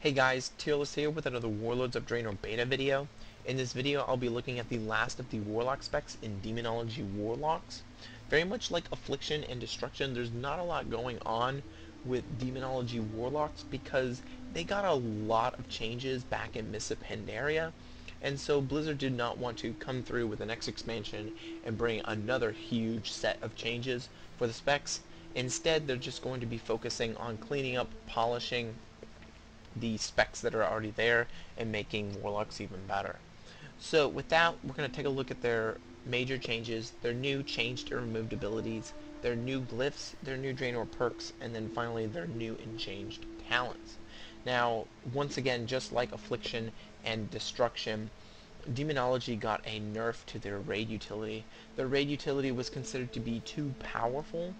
Hey guys, Tearless here with another Warlords of Draenor beta video. In this video I'll be looking at the last of the Warlock specs in Demonology Warlocks. Very much like Affliction and Destruction, there's not a lot going on with Demonology Warlocks because they got a lot of changes back in Mists of Pandaria, and so Blizzard did not want to come through with the next expansion and bring another huge set of changes for the specs. Instead, they're just going to be focusing on cleaning up, polishing the specs that are already there and making Warlocks even better. So with that, we're going to take a look at their major changes, their new changed and removed abilities, their new glyphs, their new Draenor perks, and then finally their new and changed talents. Now, once again, just like Affliction and Destruction, Demonology got a nerf to their raid utility. Their raid utility was considered to be too powerful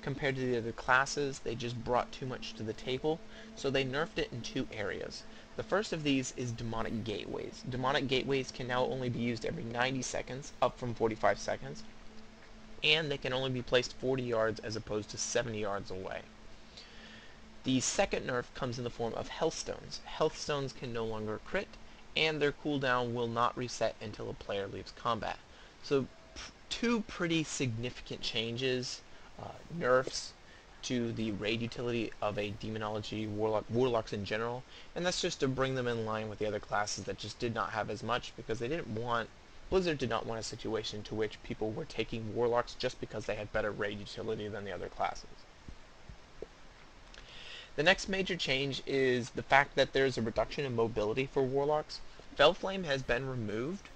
compared to the other classes. They just brought too much to the table, so they nerfed it in two areas. The first of these is demonic gateways. Demonic gateways can now only be used every 90 seconds, up from 45 seconds, and they can only be placed 40 yards as opposed to 70 yards away. The second nerf comes in the form of health stones. Health stones can no longer crit, and their cooldown will not reset until a player leaves combat. So two pretty significant changes, nerfs to the raid utility of a Demonology Warlocks in general, and that's just to bring them in line with the other classes that just did not have as much, because Blizzard did not want a situation to which people were taking Warlocks just because they had better raid utility than the other classes. The next major change is the fact that there's a reduction in mobility for Warlocks. Fellflame has been removed,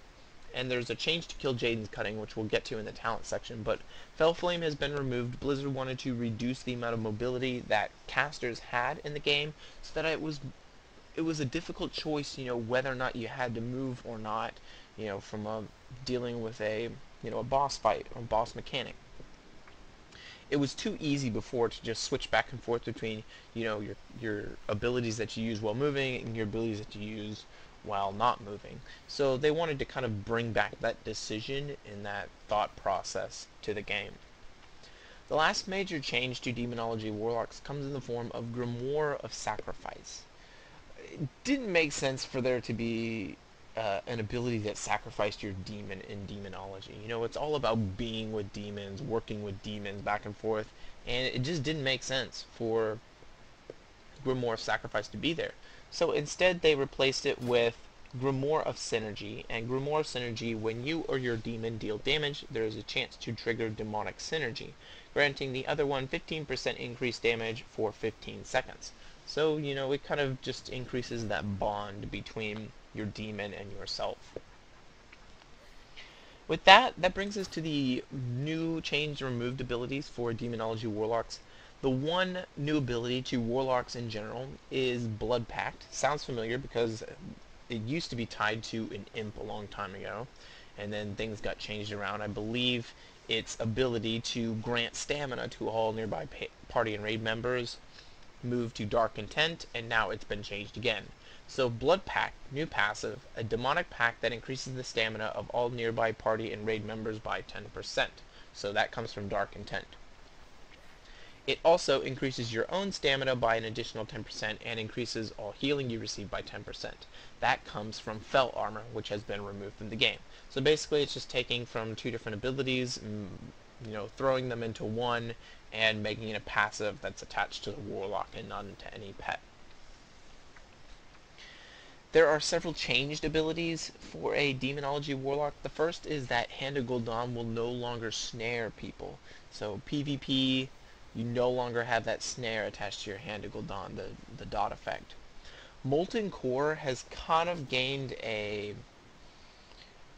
and there's a change to Kill Jaden's Cutting, which we'll get to in the talent section, but Fellflame has been removed. Blizzard wanted to reduce the amount of mobility that casters had in the game, so that it was a difficult choice, whether or not you had to move or not, from dealing with a boss fight or boss mechanic. It was too easy before to just switch back and forth between, your abilities that you use while moving and your abilities that you use while not moving. So they wanted to kind of bring back that decision in that thought process to the game. The last major change to Demonology Warlocks comes in the form of Grimoire of Sacrifice. It didn't make sense for there to be an ability that sacrificed your demon in Demonology. It's all about being with demons, working with demons back and forth, and it just didn't make sense for Grimoire of Sacrifice to be there. So instead they replaced it with Grimoire of Synergy, and Grimoire of Synergy, when you or your demon deal damage, there is a chance to trigger Demonic Synergy, granting the other one 15% increased damage for 15 seconds. So, it kind of just increases that bond between your demon and yourself. With that brings us to the new changed and removed abilities for Demonology Warlocks. The one new ability to Warlocks in general is Blood Pact. Sounds familiar because it used to be tied to an imp a long time ago, and then things got changed around. I believe its ability to grant stamina to all nearby party and raid members moved to Dark Intent, and now it's been changed again. So Blood Pact, new passive, a demonic pact that increases the stamina of all nearby party and raid members by 10%. So that comes from Dark Intent. It also increases your own stamina by an additional 10% and increases all healing you receive by 10%. That comes from Fell Armor, which has been removed from the game. So basically it's just taking from two different abilities, throwing them into one and making it a passive that's attached to the Warlock and not into any pet. There are several changed abilities for a Demonology Warlock. The first is that Hand of Gul'dan will no longer snare people. So PvP, you no longer have that snare attached to your Hand of Gul'dan, the dot effect. Molten Core has kind of gained a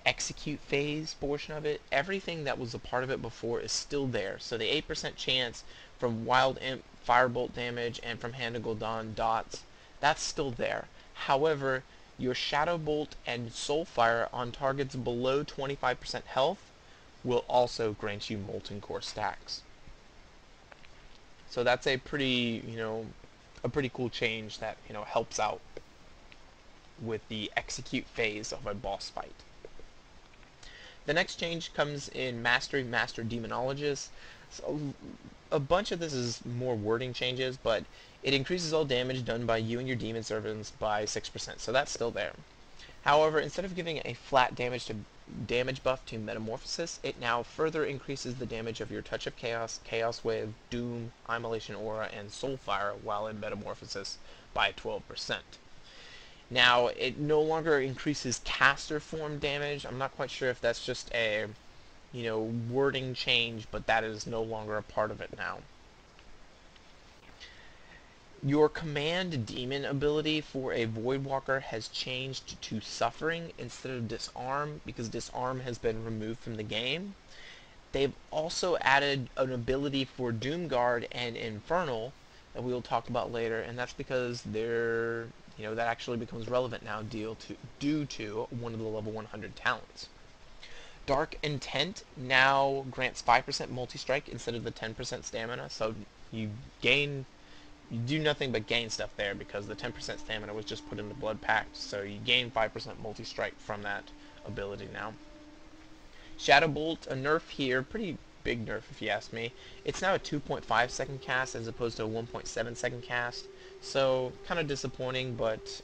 execute phase portion of it. Everything that was a part of it before is still there. So the 8% chance from Wild Imp Firebolt damage and from Hand of Gul'dan dots, that's still there. However, your Shadow Bolt and Soulfire on targets below 25% health will also grant you Molten Core stacks. So that's a pretty, a pretty cool change that, helps out with the execute phase of a boss fight. The next change comes in Master Demonologist. So a bunch of this is more wording changes, but It increases all damage done by you and your demon servants by 6%, so that's still there. However, instead of giving a flat damage buff to Metamorphosis, it now further increases the damage of your Touch of Chaos, Chaos Wave, Doom, Immolation Aura, and Soulfire while in Metamorphosis by 12%. Now, it no longer increases caster form damage. I'm not quite sure if that's just a, wording change, but that is no longer a part of it now. Your command demon ability for a Voidwalker has changed to Suffering instead of Disarm, because Disarm has been removed from the game. They've also added an ability for Doomguard and Infernal that we will talk about later, and that's because that actually becomes relevant now due to one of the level 100 talents. Dark Intent now grants 5% multi-strike instead of the 10% stamina, so you do nothing but gain stuff there because the 10% stamina was just put in the Blood Pact, so you gain 5% multi-strike from that ability now. Shadow Bolt, a nerf here, pretty big nerf if you ask me. It's now a 2.5 second cast as opposed to a 1.7 second cast, so kind of disappointing, but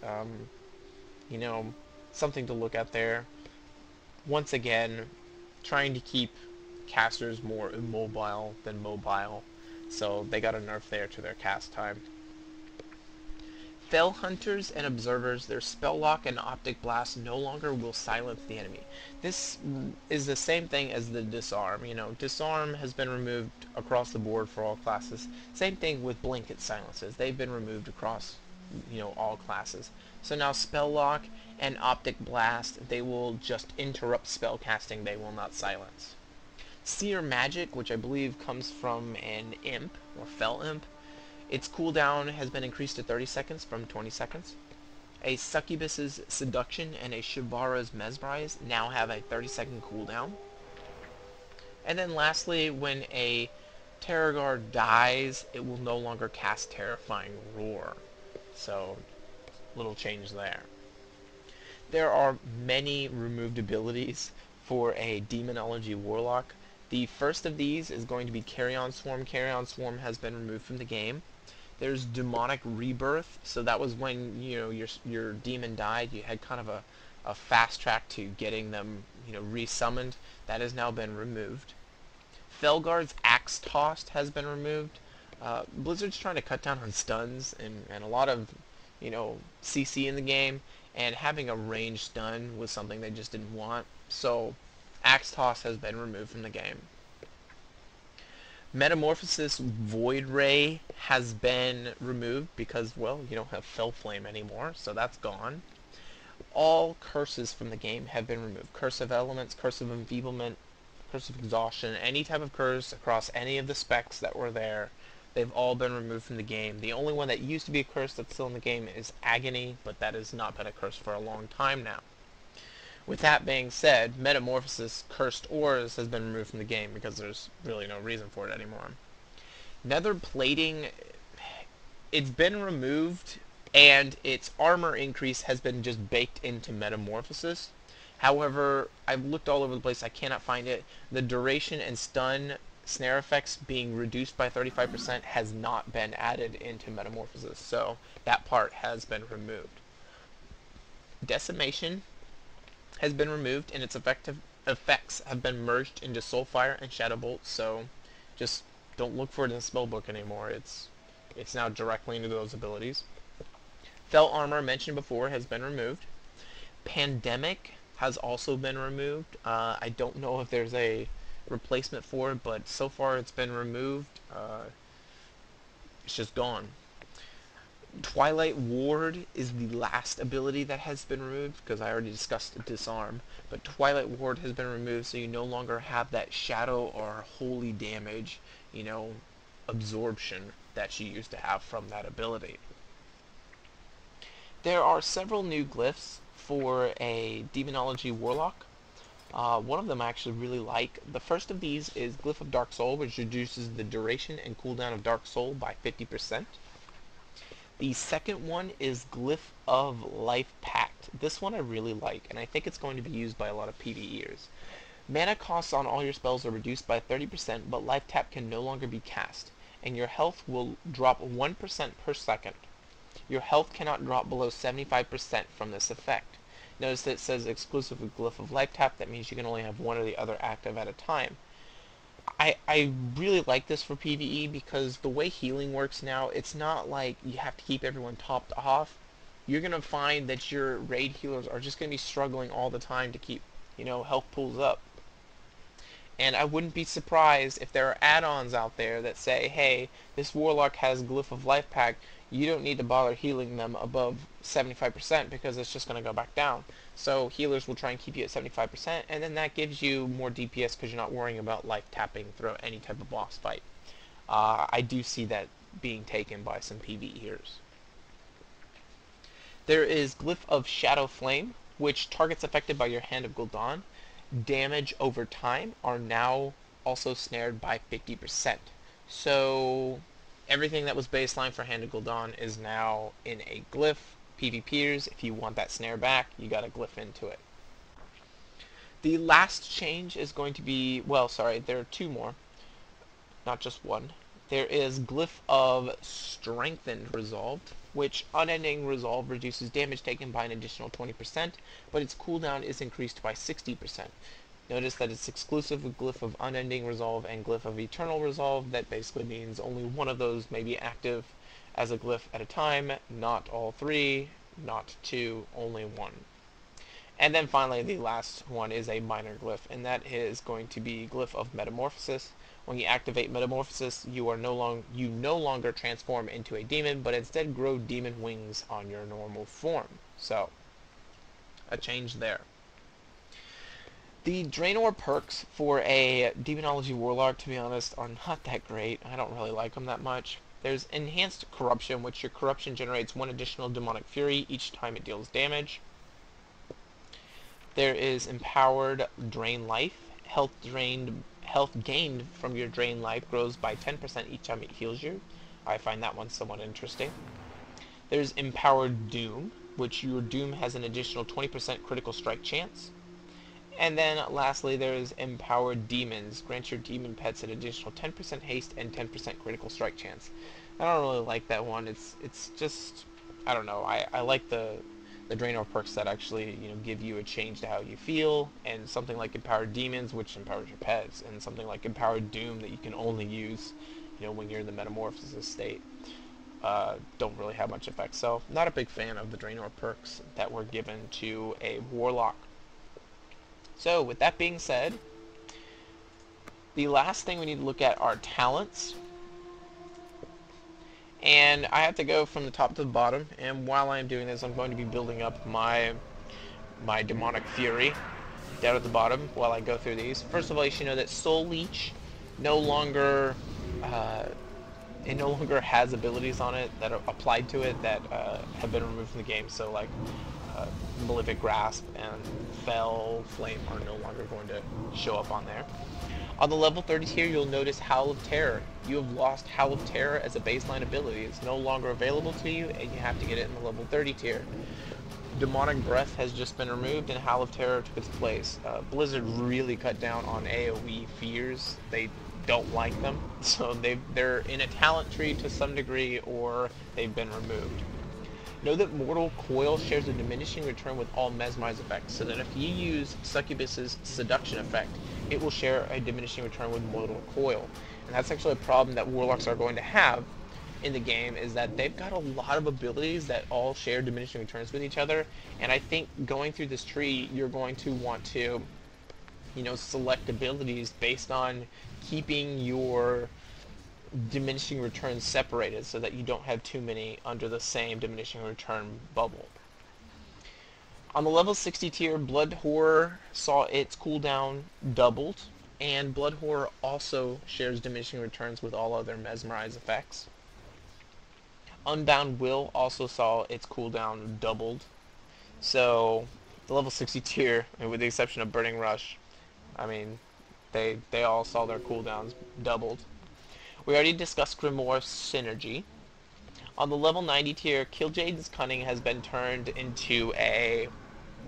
something to look at there. Once again, trying to keep casters more immobile than mobile, so they got a nerf there to their cast time. Fell Hunters and Observers, their Spell Lock and Optic Blast no longer will silence the enemy. This is the same thing as the Disarm. Disarm has been removed across the board for all classes. Same thing with Blanket Silences. They've been removed across, all classes. So now Spell Lock and Optic Blast, they will just interrupt spell casting. They will not silence. Seer Magic, which I believe comes from an Imp, or Fell Imp, its cooldown has been increased to 30 seconds from 20 seconds. A Succubus's Seduction and a Shivara's Mesmerize now have a 30-second cooldown. And then lastly, when a Terror Guard dies, it will no longer cast Terrifying Roar. So, little change there. There are many removed abilities for a Demonology Warlock. The first of these is going to be Carrion Swarm. Carrion Swarm has been removed from the game. There's Demonic Rebirth, so that was when your demon died. You had kind of a fast track to getting them resummoned. That has now been removed. Felguard's Axe Tossed has been removed. Blizzard's trying to cut down on stuns and a lot of CC in the game, and having a ranged stun was something they just didn't want. So Axe Toss has been removed from the game. Metamorphosis Void Ray has been removed because, well, you don't have Fell Flame anymore, so that's gone. All curses from the game have been removed. Curse of Elements, Curse of Enfeeblement, Curse of Exhaustion, any type of curse across any of the specs that were there, they've all been removed from the game. The only one that used to be a curse that's still in the game is Agony, but that has not been a curse for a long time now. With that being said, Metamorphosis Cursed Ores has been removed from the game because there's really no reason for it anymore. Nether Plating, it's been removed, and its armor increase has been just baked into Metamorphosis. However, I've looked all over the place, I cannot find it. The duration and stun snare effects being reduced by 35% has not been added into Metamorphosis, so that part has been removed. Decimation has been removed, and its effects have been merged into Soulfire and Shadow Bolt, so just don't look for it in the spellbook anymore. It's now directly into those abilities. Fell Armor, mentioned before, has been removed. Pandemic has also been removed. I don't know if there's a replacement for it, but so far it's been removed. It's just gone. Twilight Ward is the last ability that has been removed, because I already discussed Disarm, but Twilight Ward has been removed, so you no longer have that shadow or holy damage, absorption that you used to have from that ability. There are several new glyphs for a Demonology Warlock. One of them I actually really like. The first of these is Glyph of Dark Soul, which reduces the duration and cooldown of Dark Soul by 50%. The second one is Glyph of Life Pact. This one I really like, and I think it's going to be used by a lot of PvEers. Mana costs on all your spells are reduced by 30%, but Life Tap can no longer be cast. and your health will drop 1% per second. Your health cannot drop below 75% from this effect. Notice that it says exclusive with Glyph of Life Tap. That means you can only have one or the other active at a time. I really like this for PvE because the way healing works now, it's not like you have to keep everyone topped off. You're going to find that your raid healers are just going to be struggling all the time to keep, health pools up. And I wouldn't be surprised if there are add-ons out there that say, hey, this Warlock has Glyph of Life Pack, you don't need to bother healing them above 75% because it's just going to go back down. So healers will try and keep you at 75%, and then that gives you more DPS because you're not worrying about life tapping through any type of boss fight. I do see that being taken by some PvEers. There is Glyph of Shadow Flame, which targets affected by your Hand of Gul'dan damage over time are now also snared by 50%. So everything that was baseline for Hand of Gul'dan is now in a glyph. PvPers, if you want that snare back, you got to glyph into it. The last change is going to be, well, sorry, there are two more, not just one. There is Glyph of Strengthened Resolved, which Unending Resolve reduces damage taken by an additional 20%, but its cooldown is increased by 60%. Notice that it's exclusive with Glyph of Unending Resolve and Glyph of Eternal Resolve. That basically means only one of those may be active as a glyph at a time, not all three, not two, only one. And then finally, the last one is a minor glyph, and that is going to be Glyph of Metamorphosis. When you activate Metamorphosis, you no longer transform into a demon, but instead grow demon wings on your normal form. So, a change there. The Draenor perks for a Demonology Warlock, to be honest, are not that great. I don't really like them that much. There's Enhanced Corruption, which your Corruption generates one additional Demonic Fury each time it deals damage. There is Empowered Drain Life. Health gained from your Drain Life grows by 10% each time it heals you. I find that one somewhat interesting. There's Empowered Doom, which your Doom has an additional 20% critical strike chance. And then lastly, there is Empowered Demons. Grants your demon pets an additional 10% haste and 10% critical strike chance. I don't really like that one. It's just, I don't know. I like the Draenor perks that actually, give you a change to how you feel, and something like Empowered Demons, which empowers your pets, and something like Empowered Doom that you can only use, when you're in the Metamorphosis state. Don't really have much effect. So, not a big fan of the Draenor perks that were given to a Warlock. So, with that being said, the last thing we need to look at are talents. And I have to go from the top to the bottom, and while I'm doing this, I'm going to be building up my Demonic Fury down at the bottom while I go through these. First of all, you should know that Soul Leech no longer has abilities on it that are applied to it that have been removed from the game. So like Malefic Grasp and Fell Flame are no longer going to show up on there. On the level 30 tier, you'll notice Howl of Terror. You have lost Howl of Terror as a baseline ability. It's no longer available to you, and you have to get it in the level 30 tier. Demonic Breath has just been removed, and Howl of Terror took its place. Blizzard really cut down on AoE fears. They don't like them, so they're in a talent tree to some degree, or they've been removed. Know that Mortal Coil shares a diminishing return with all Mesmerize effects, so that if you use Succubus's Seduction effect, it will share a diminishing return with Mortal Coil. And that's actually a problem that Warlocks are going to have in the game, is that they've got a lot of abilities that all share diminishing returns with each other, and I think going through this tree, you're going to want to, select abilities based on keeping your diminishing returns separated so that you don't have too many under the same diminishing return bubble. On the level 60 tier, Blood Horror saw its cooldown doubled, and Blood Horror also shares diminishing returns with all other Mesmerize effects. Unbound Will also saw its cooldown doubled. So, the level 60 tier, with the exception of Burning Rush, I mean, they all saw their cooldowns doubled. We already discussed Grimoire Synergy. On the level 90 tier, Killjade's Cunning has been turned into a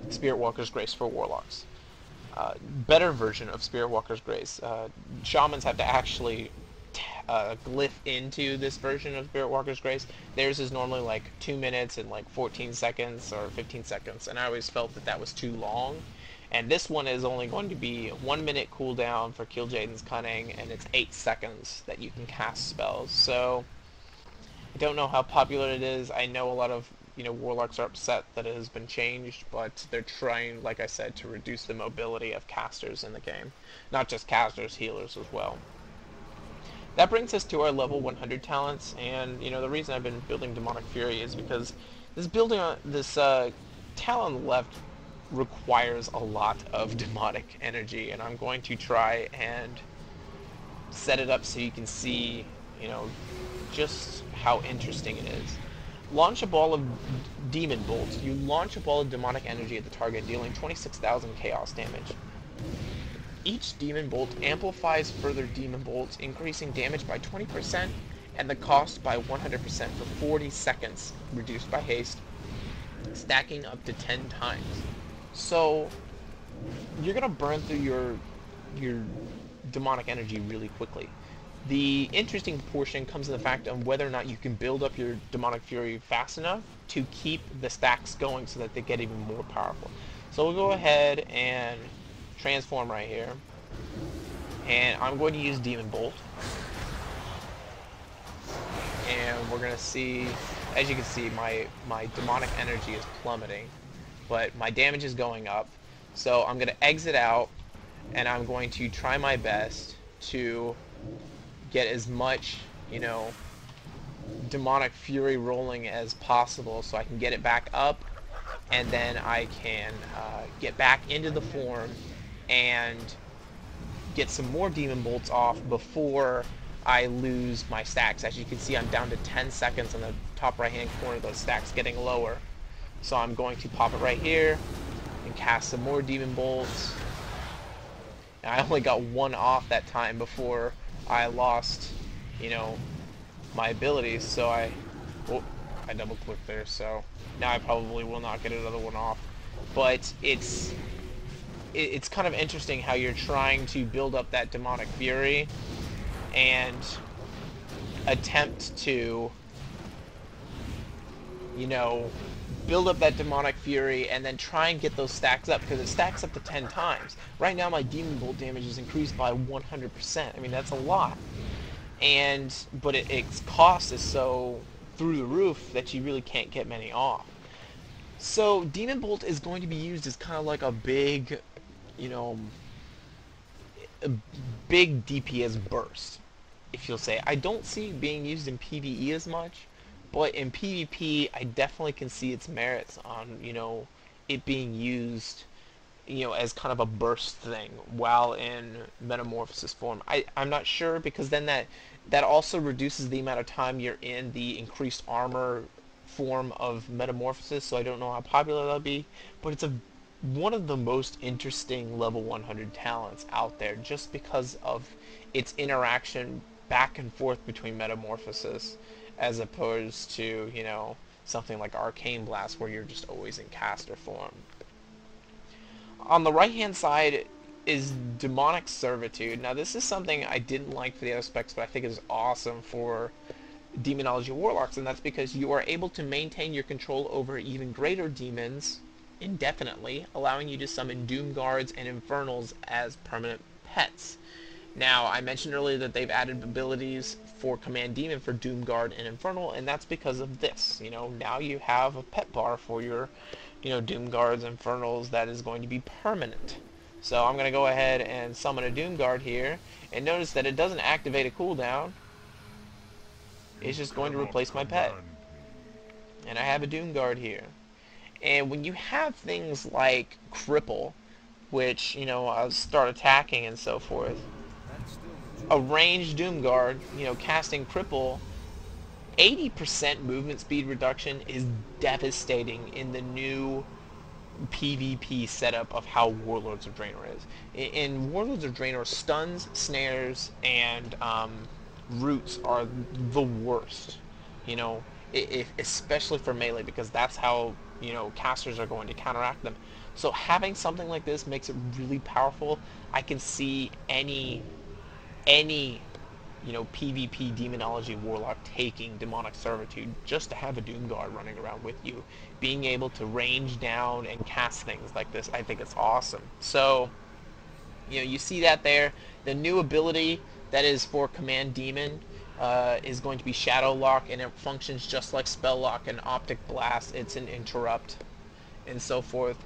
Spirit Walker's Grace for Warlocks. Better version of Spirit Walker's Grace. Shamans have to actually glyph into this version of Spirit Walker's Grace. Theirs is normally like 2 minutes and like 14 seconds or 15 seconds, and I always felt that that was too long. And this one is only going to be 1 minute cooldown for Kil'jaeden's Cunning, and it's 8 seconds that you can cast spells. So I don't know how popular it is. I know a lot of Warlocks are upset that it has been changed, but they're trying, like I said, to reduce the mobility of casters in the game. Not just casters, healers as well. That brings us to our level 100 talents, and the reason I've been building Demonic Fury is because this talent on the left requires a lot of demonic energy, and I'm going to try and set it up so you can see, just how interesting it is. Launch a ball of demon bolts. You launch a ball of demonic energy at the target, dealing 26,000 chaos damage. Each demon bolt amplifies further demon bolts, increasing damage by 20% and the cost by 100% for 40 seconds, reduced by haste, stacking up to 10 times. So you're gonna burn through your demonic energy really quickly. The interesting portion comes in the fact of whether or not you can build up your Demonic Fury fast enough to keep the stacks going so that they get even more powerful. So we'll go ahead and transform right here. And I'm going to use Demon Bolt. And we're going to see, as you can see, my demonic energy is plummeting. But my damage is going up. So I'm going to exit out, and I'm going to try my best to get as much, Demonic Fury rolling as possible so I can get it back up, and then I can get back into the form and get some more Demon Bolts off before I lose my stacks. As you can see, I'm down to 10 seconds on the top right hand corner, those stacks getting lower. So I'm going to pop it right here and cast some more Demon Bolts. And I only got one off that time before I lost, my abilities, so I double clicked there, so now I probably will not get another one off. But it's kind of interesting how you're trying to build up that Demonic Fury and attempt to, build up that Demonic Fury and then try and get those stacks up, because it stacks up to 10 times. Right now my Demon Bolt damage is increased by 100%. I mean, that's a lot. But its cost is so through the roof that you really can't get many off. So Demon Bolt is going to be used as kind of like a big, a big DPS burst, if you'll say. I don't see it being used in PvE as much, but in PvP, I definitely can see its merits on, it being used, as kind of a burst thing while in Metamorphosis form. I'm not sure, because then that also reduces the amount of time you're in the increased armor form of Metamorphosis, so I don't know how popular that'll be, but it's one of the most interesting level 100 talents out there, just because of its interaction back and forth between Metamorphosis, as opposed to, something like Arcane Blast, where you're just always in caster form. On the right hand side is Demonic Servitude. Now this is something I didn't like for the other specs, but I think is awesome for Demonology Warlocks, and that's because you are able to maintain your control over even greater demons indefinitely, allowing you to summon Doom Guards and Infernals as permanent pets. Now, I mentioned earlier that they've added abilities for Command Demon for Doom Guard and Infernal, and that's because of this. Now you have a pet bar for your, Doom Guards, Infernals that is going to be permanent. So I'm going to go ahead and summon a Doom Guard here, and notice that it doesn't activate a cooldown. It's just going to replace my pet. And I have a Doom Guard here. And when you have things like Cripple, which, I'll start attacking and so forth, a ranged Doom Guard, casting Cripple, 80% movement speed reduction is devastating in the new PvP setup of how Warlords of Draenor is. In Warlords of Draenor, stuns, snares, and roots are the worst, especially for melee, because that's how, casters are going to counteract them. So having something like this makes it really powerful. I can see any PvP Demonology Warlock taking Demonic Servitude just to have a Doomguard running around with you, being able to range down and cast things like this. I think it's awesome. So, you see that there. The new ability that is for Command Demon is going to be Shadow Lock, and it functions just like Spell Lock and Optic Blast. It's an interrupt and so forth.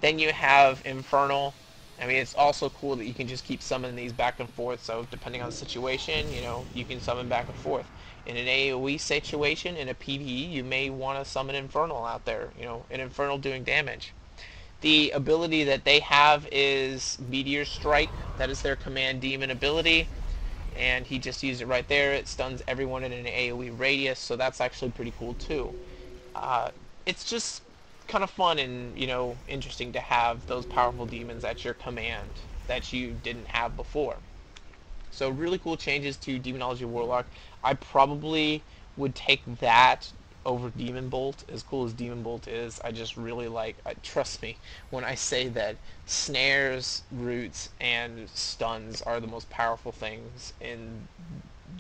Then you have Infernal. I mean, it's also cool that you can just keep summoning these back and forth, so depending on the situation, you can summon back and forth. In an AoE situation, in a PvE, you may want to summon Infernal out there, an Infernal doing damage. The ability that they have is Meteor Strike. That is their Command Demon ability, and he just used it right there. It stuns everyone in an AoE radius, so that's actually pretty cool too. It's just kind of fun and interesting to have those powerful demons at your command that you didn't have before. So really cool changes to Demonology Warlock. I probably would take that over Demon Bolt. As cool as Demon Bolt is, I just really like, trust me when I say that snares, roots, and stuns are the most powerful things in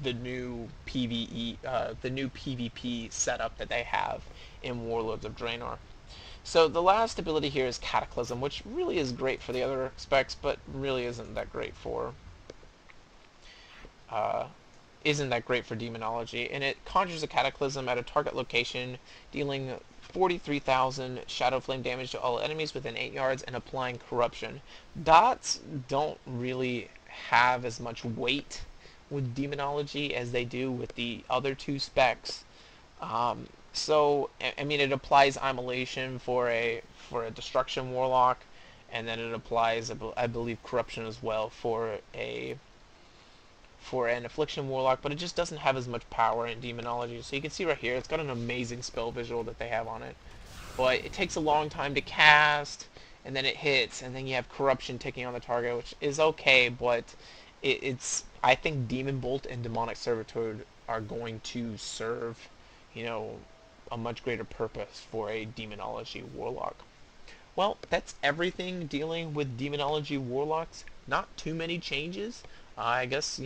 the new PvP setup that they have in Warlords of Draenor. So the last ability here is Cataclysm, which really is great for the other specs, but really isn't that great for Demonology. And it conjures a Cataclysm at a target location, dealing 43,000 Shadow Flame damage to all enemies within 8 yards and applying Corruption. Dots don't really have as much weight with Demonology as they do with the other two specs. So, I mean, it applies Immolation for a Destruction Warlock, and then it applies, I believe, Corruption as well for an Affliction Warlock, but it just doesn't have as much power in Demonology. So you can see right here, it's got an amazing spell visual that they have on it, but it takes a long time to cast, and then it hits, and then you have Corruption taking on the target, which is okay, but I think Demon Bolt and Demonic Servitude are going to serve, a much greater purpose for a Demonology Warlock. Well, that's everything dealing with Demonology Warlocks. Not too many changes. I guess,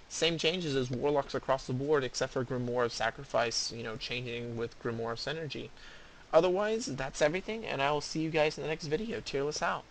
same changes as Warlocks across the board, except for Grimoire of Sacrifice, changing with Grimoire of Synergy. Otherwise, that's everything, and I will see you guys in the next video. Tearless out.